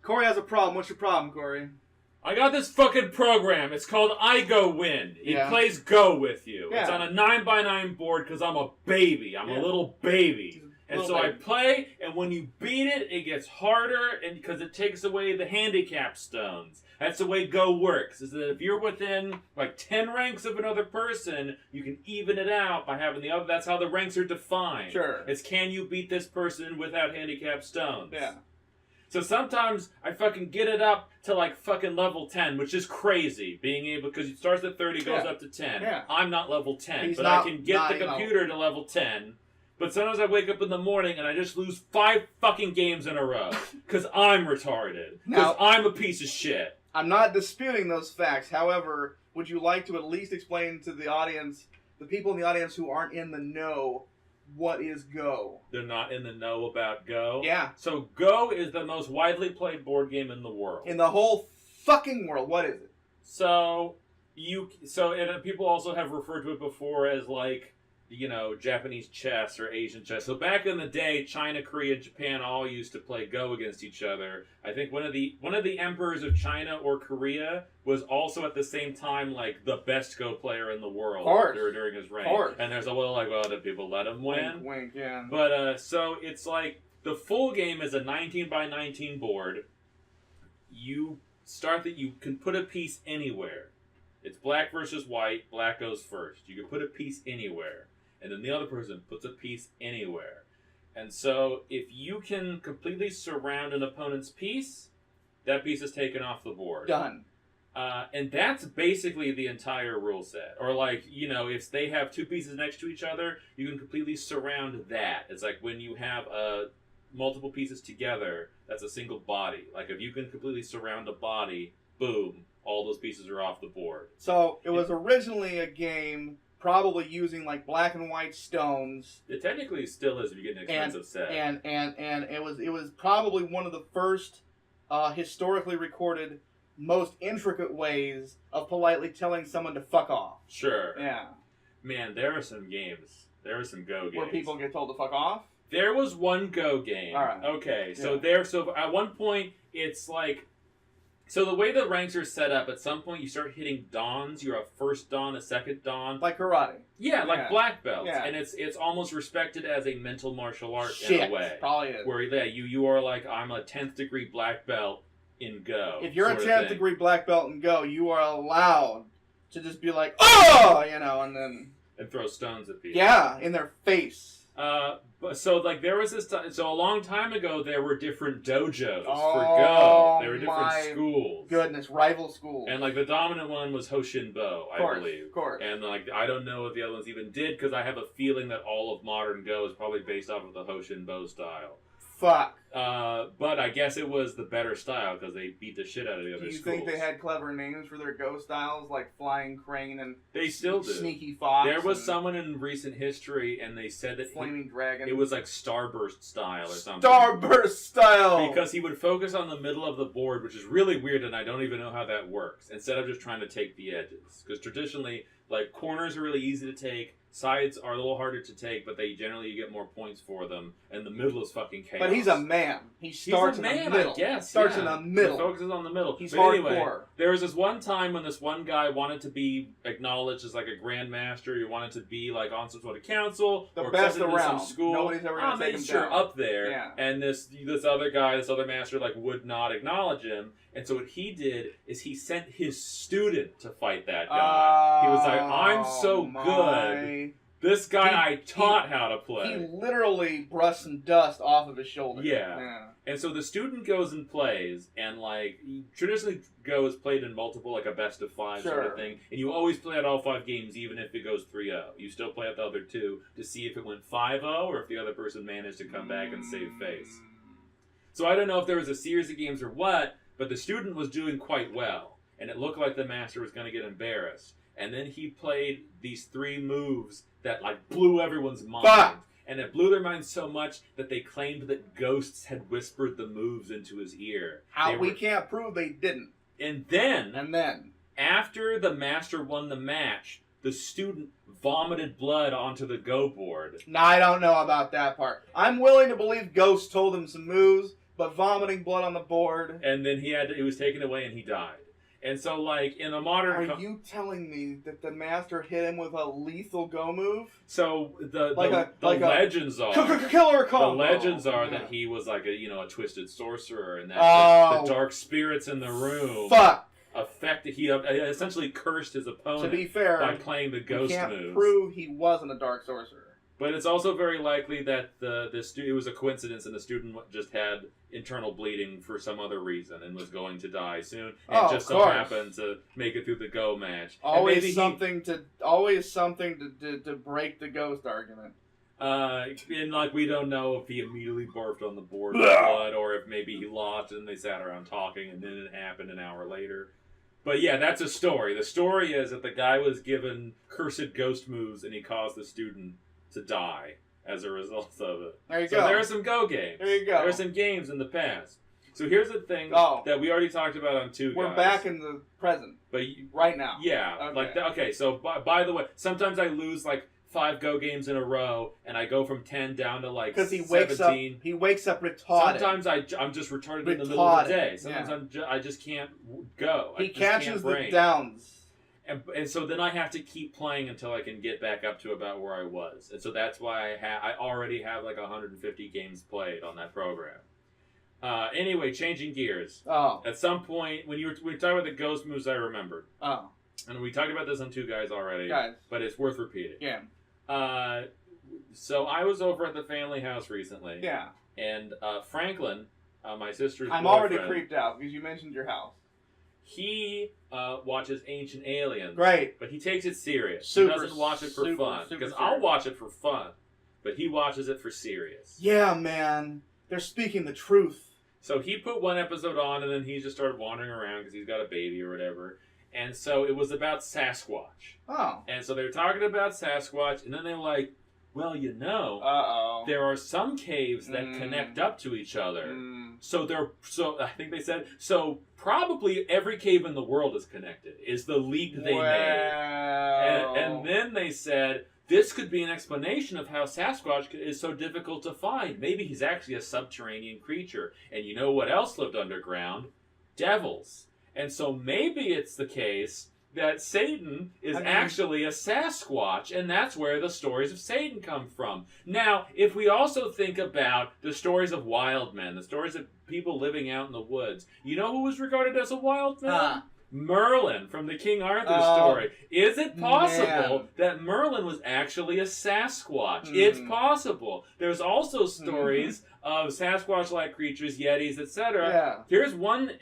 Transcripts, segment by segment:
Corey has a problem. What's your problem, Corey? I got this fucking program. It's called I Go Win. It plays Go with you. Yeah. It's on a 9x9 board because I'm a baby. I'm a little baby. And so I play, and when you beat it, it gets harder, and because it takes away the handicap stones. That's the way Go works, is that if you're within, like, 10 ranks of another person, you can even it out by having the other. That's how the ranks are defined. Sure. It's can you beat this person without handicap stones. Yeah. So sometimes I fucking get it up to, like, fucking level 10, which is crazy, being able, because it starts at 30, goes up to 10. Yeah. I'm not level 10, but I can get the computer to level 10. But sometimes I wake up in the morning and I just lose 5 fucking games in a row. Because I'm retarded. Because I'm a piece of shit. I'm not disputing those facts. However, would you like to at least explain to the audience, the people in the audience who aren't in the know, what is Go? They're not in the know about Go? Yeah. So Go is the most widely played board game in the world. In the whole fucking world. What is it? So people also have referred to it before as, like, you know, Japanese chess or Asian chess. So back in the day, China, Korea, Japan all used to play Go against each other. I think one of the emperors of China or Korea was also at the same time like the best Go player in the world during his reign. And there's a little like, well, did people let him win? Wink, yeah. But so it's like the full game is a 19x19 board. You can put a piece anywhere. It's black versus white. Black goes first. You can put a piece anywhere. And then the other person puts a piece anywhere. And so if you can completely surround an opponent's piece, that piece is taken off the board. Done. And that's basically the entire rule set. Or like, you know, if they have 2 pieces next to each other, you can completely surround that. It's like when you have multiple pieces together, that's a single body. Like if you can completely surround a body, boom, all those pieces are off the board. So it was originally a game probably using like black and white stones. It technically still is if you get an expensive set. And it was probably one of the first historically recorded most intricate ways of politely telling someone to fuck off. Sure. Yeah. Man, there are some games. There are some Go games. Where people get told to fuck off? There was one Go game. All right. Okay, so at one point it's like, so the way the ranks are set up, at some point you start hitting dons. You're a first dan, a second dan. Like karate. Yeah, like black belts. Yeah. And it's almost respected as a mental martial art in a way. Probably is. Where you are like, I'm a 10th degree black belt in Go. If you're a 10th degree black belt in Go, you are allowed to just be like, oh, you know, and then... And throw stones at people. Yeah, in their face. But so like there was this time, so a long time ago there were different dojos for Go. There were different schools. Goodness, rival schools. And like the dominant one was Hoshinbo, I believe. Of course. And like I don't know what the other ones even did because I have a feeling that all of modern Go is probably based off of the Hoshinbo style. Fuck. But I guess it was the better style because they beat the shit out of the other schools. Do you think they had clever names for their Go styles, like Flying Crane and they still do. Sneaky Fox? There was someone in recent history, and they said that Flaming Dragon. It was like Starburst style or something. Starburst style! Because he would focus on the middle of the board, which is really weird, and I don't even know how that works, instead of just trying to take the edges. Because traditionally, like, corners are really easy to take, sides are a little harder to take, but you get more points for them, and the middle is fucking chaos. But he's a man. He starts in the middle. I guess. Starts in the middle. He focuses on the middle. He's hardcore. Anyway, there was this one time when this one guy wanted to be acknowledged as like a grandmaster. He wanted to be like on some sort of council the or best accepted around. into some school. Nobody's ever going to take him down. Up there. Yeah. And this other guy, this other master, like would not acknowledge him. And so what he did is he sent his student to fight that guy. He was like, I'm so good. This guy I taught how to play. He literally brushed some dust off of his shoulder. Yeah. And so the student goes and plays, and like traditionally Go is played in multiple, like a best of 5 sort of thing. And you always play out all 5 games, even if it goes 3-0. You still play out the other 2 to see if it went 5-0 or if the other person managed to come back and save face. So I don't know if there was a series of games or what, but the student was doing quite well, and it looked like the master was going to get embarrassed. And then he played these 3 moves that like blew everyone's mind. Fuck. And it blew their minds so much that they claimed that ghosts had whispered the moves into his ear. We can't prove they didn't. And then, after the master won the match, the student vomited blood onto the Go board. Nah, I don't know about that part. I'm willing to believe ghosts told him some moves, but vomiting blood on the board. And then he was taken away and he died. And so, like, in a modern... Are you telling me that the master hit him with a lethal go move? So, the legends are... Killer combo! The legends are that he was, like, a twisted sorcerer, and that the dark spirits in the room... He essentially cursed his opponent, to be fair, by playing the ghost moves. You can't prove he wasn't a dark sorcerer. But it's also very likely that it was a coincidence and the student just had internal bleeding for some other reason and was going to die soon, and just so happened to make it through the go match. Always something to break the ghost argument. And like we don't know if he immediately barfed on the board with blood, or if maybe he lost and they sat around talking and then it happened an hour later. But yeah, that's a story. The story is that the guy was given cursed ghost moves and he caused the student to die as a result of it. There you go. So there are some go games. There you go. There are some games in the past. So here's the thing that we already talked about on Two Guys. We're back in the present. But right now. Yeah. Okay. So by the way, sometimes I lose like 5 go games in a row, and I go from 10 down to like 17. He wakes up retarded. Sometimes I'm just retarded in the middle of the day. Sometimes I just can't go. He catches the downs. And so then I have to keep playing until I can get back up to about where I was. And so that's why I already have like 150 games played on that program. Anyway, changing gears. At some point, when we were talking about the ghost moves, I remembered. And we talked about this on Two Guys already. But it's worth repeating. Yeah. So I was over at the family house recently. Yeah. And Franklin, my sister's I'm already creeped out because you mentioned your house. He watches Ancient Aliens. Great. But he takes it serious. He doesn't watch it for fun. Because I'll watch it for fun. But he watches it for serious. Yeah, man. They're speaking the truth. So he put one episode on and then he just started wandering around because he's got a baby or whatever. And so it was about Sasquatch. And so they were talking about Sasquatch, and then they were like, well, there are some caves that connect up to each other. So I think they said, so probably every cave in the world is connected, is the leap they made. And then they said, this could be an explanation of how Sasquatch is so difficult to find. Maybe he's actually a subterranean creature. And you know what else lived underground? Devils. And so maybe it's the case that Satan is actually a Sasquatch, and that's where the stories of Satan come from. Now, if we also think about the stories of wild men, the stories of people living out in the woods, you know who was regarded as a wild man? Merlin from the King Arthur story. Is it possible that Merlin was actually a Sasquatch? It's possible. There's also stories of Sasquatch-like creatures, Yetis, etc. Yeah. Here's one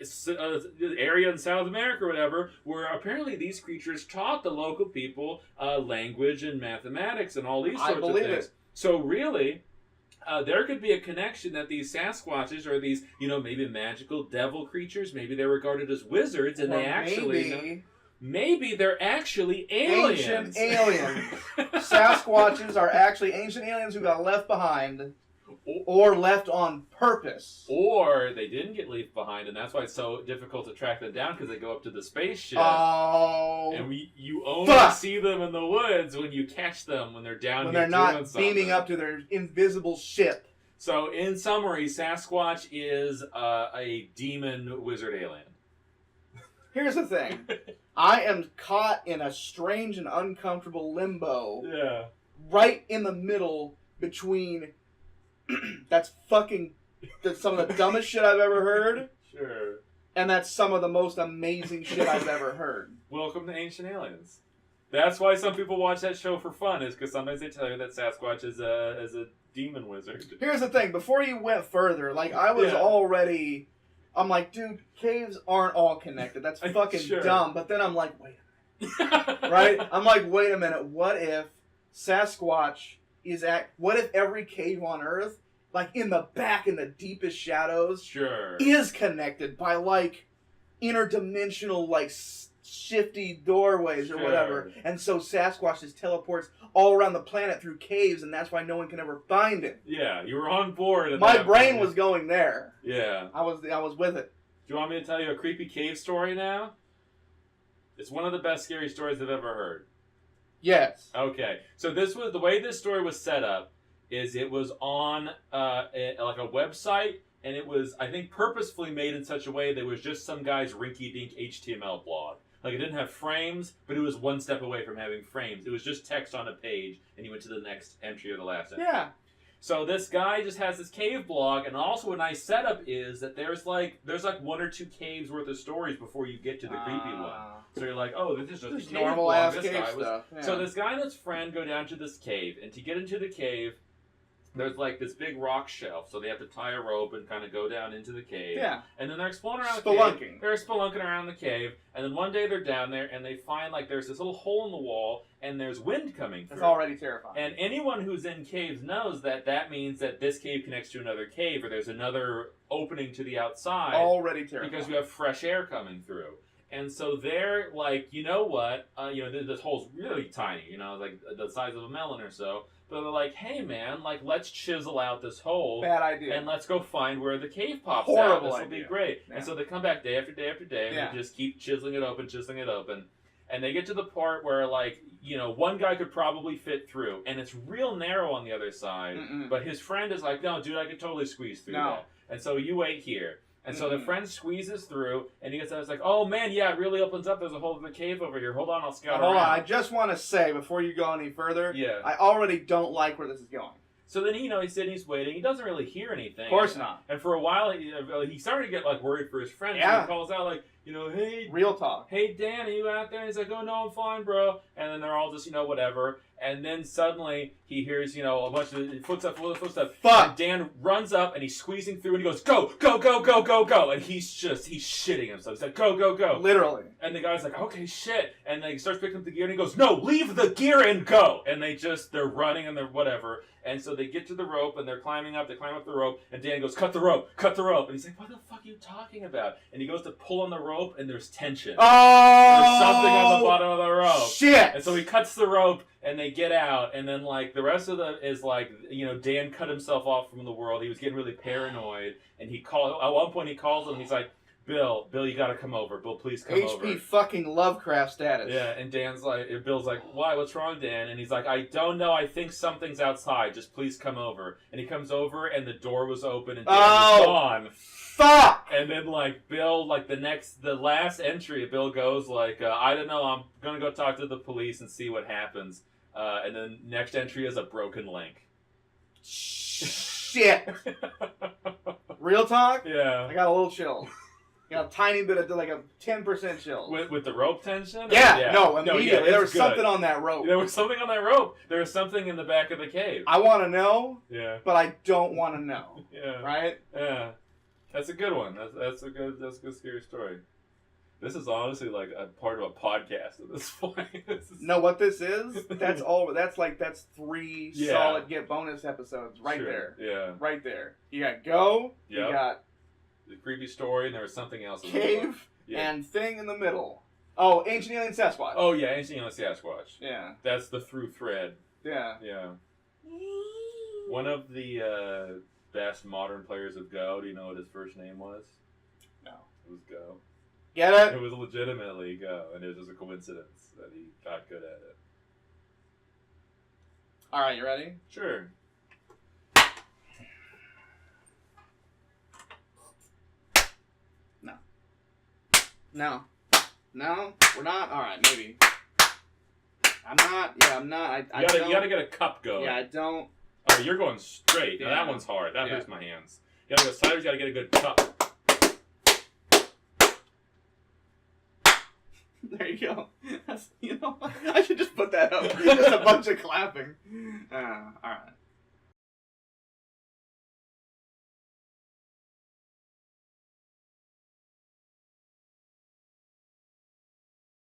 area in South America or whatever where apparently these creatures taught the local people language and mathematics and all these sorts of things. So really, there could be a connection that these Sasquatches are these, maybe magical devil creatures. Maybe they're regarded as wizards, and they actually... Maybe they're actually aliens. Ancient aliens. Sasquatches are actually ancient aliens who got left behind. Or left on purpose. Or they didn't get left behind, and that's why it's so difficult to track them down, because they go up to the spaceship. And you only see them in the woods when you catch them, when they're down when here they're not something. beaming up to their invisible ship. So, in summary, Sasquatch is a demon wizard alien. Here's the thing. I am caught in a strange and uncomfortable limbo. Yeah. Right in the middle between... that's some of the dumbest shit I've ever heard. Sure. And that's some of the most amazing shit I've ever heard. Welcome to Ancient Aliens. That's why some people watch that show for fun, is because sometimes they tell you that Sasquatch is a demon wizard. Here's the thing. Before you went further, I was already... I'm like, dude, caves aren't all connected. That's fucking dumb. But then I'm like, wait a minute. Right? I'm like, wait a minute. What if Sasquatch... what if every cave on Earth, in the back, in the deepest shadows, is connected by, interdimensional, shifty doorways or whatever, and so Sasquatch just teleports all around the planet through caves, and that's why no one can ever find him. Yeah, you were on board. My brain was going there. Yeah. I was with it. Do you want me to tell you a creepy cave story now? It's one of the best scary stories I've ever heard. Yes. Okay. So the way this story was set up is it was on a website, and it was, I think, purposefully made in such a way that it was just some guy's rinky-dink HTML blog. Like, it didn't have frames, but it was one step away from having frames. It was just text on a page, and you went to the next entry or the last entry. Yeah. So this guy just has this cave blog, and also a nice setup is that there's like 1 or 2 caves worth of stories before you get to the creepy one. So you're like, oh, this is just a cave normal blog. ass cave stuff. Yeah. So this guy and his friend go down to this cave, and to get into the cave, there's like this big rock shelf, so they have to tie a rope and kind of go down into the cave. Yeah. And then they're exploring around the cave. They're spelunking around the cave, and then one day they're down there and they find like there's this little hole in the wall and there's wind coming through. It's already terrifying. And anyone who's in caves knows that that means that this cave connects to another cave, or there's another opening to the outside. Already terrifying. Because we have fresh air coming through. And so they're like, you know what? This hole's really tiny, like the size of a melon or so. But they're like, hey man, like let's chisel out this hole. Bad idea. And let's go find where the cave pops Horrible out. This will idea. be great. Yeah. And so they come back day after day after day, and they just keep chiseling it open. And they get to the part where, like, one guy could probably fit through, and it's real narrow on the other side. But his friend is like, no, dude, I could totally squeeze through that. And so you wait here. And so the friend squeezes through, and he gets out. It's like, oh man, yeah, it really opens up. There's a hole in the cave over here. Hold on, I'll scout around. Hold on, I just want to say before you go any further, yeah, I already don't like where this is going. So then he's sitting, he's waiting. He doesn't really hear anything. Of course not. And for a while, he started to get like worried for his friend. Yeah. So he calls out like, hey, real talk. Hey Dan, are you out there? And he's like, oh no, I'm fine, bro. And then they're all just whatever. And then suddenly he hears a bunch of footsteps. Fuck. And Dan runs up and he's squeezing through and he goes, go, go, go, go, go, go. And he's shitting himself. He's like, go, go, go. Literally. And the guy's like, okay, shit. And then he starts picking up the gear and he goes, no, leave the gear and go. And they're running and they're whatever. And so they get to the rope and they're climbing up. They climb up the rope and Dan goes, cut the rope, cut the rope. And he's like, what the fuck are you talking about? And he goes to pull on the rope and there's tension. Oh! There's something on the bottom of the rope. Shit! And so he cuts the rope and they get out. And then like the rest of the is like, Dan cut himself off from the world. He was getting really paranoid. And at one point he calls him and he's like, Bill, you gotta come over. Bill, please come over. HP fucking Lovecraft status. Yeah, and Bill's like, why? What's wrong, Dan? And he's like, I don't know. I think something's outside. Just please come over. And he comes over, and the door was open, and Dan was gone. Fuck! And then, like, Bill, like, the last entry, Bill goes, like, I don't know. I'm gonna go talk to the police and see what happens. And then next entry is a broken link. Shit! Real talk? Yeah. I got a little chill. Got a tiny bit of, like a 10% chill. With the rope tension? Yeah, no, immediately. There was good. something on that rope. There was something on that rope. There was something in the back of the cave. I want to know, but I don't want to know. Yeah. Right? Yeah. That's a good one. That's a good scary story. This is honestly like a part of a podcast at this point. Know what this is? That's 3 solid get bonus episodes right there. Yeah. Right there. You got Go, you got the creepy story, and there was something else. Cave, and thing in the middle. Oh, Ancient Alien Sasquatch. Oh, yeah, Ancient Alien Sasquatch. Yeah. That's the through thread. Yeah. Yeah. One of the best modern players of Go, do you know what his first name was? No. It was Go. Get it? It was legitimately Go, and it was just a coincidence that he got good at it. All right, you ready? Sure. No, we're not. All right, maybe. I'm not. Yeah, I'm not. You gotta get a cup going. Yeah, I don't. Oh, you're going straight. Yeah. Now, that one's hard. That hurts my hands. You gotta go sideways. You gotta get a good cup. There you go. I should just put that up. Just a bunch of clapping. All right.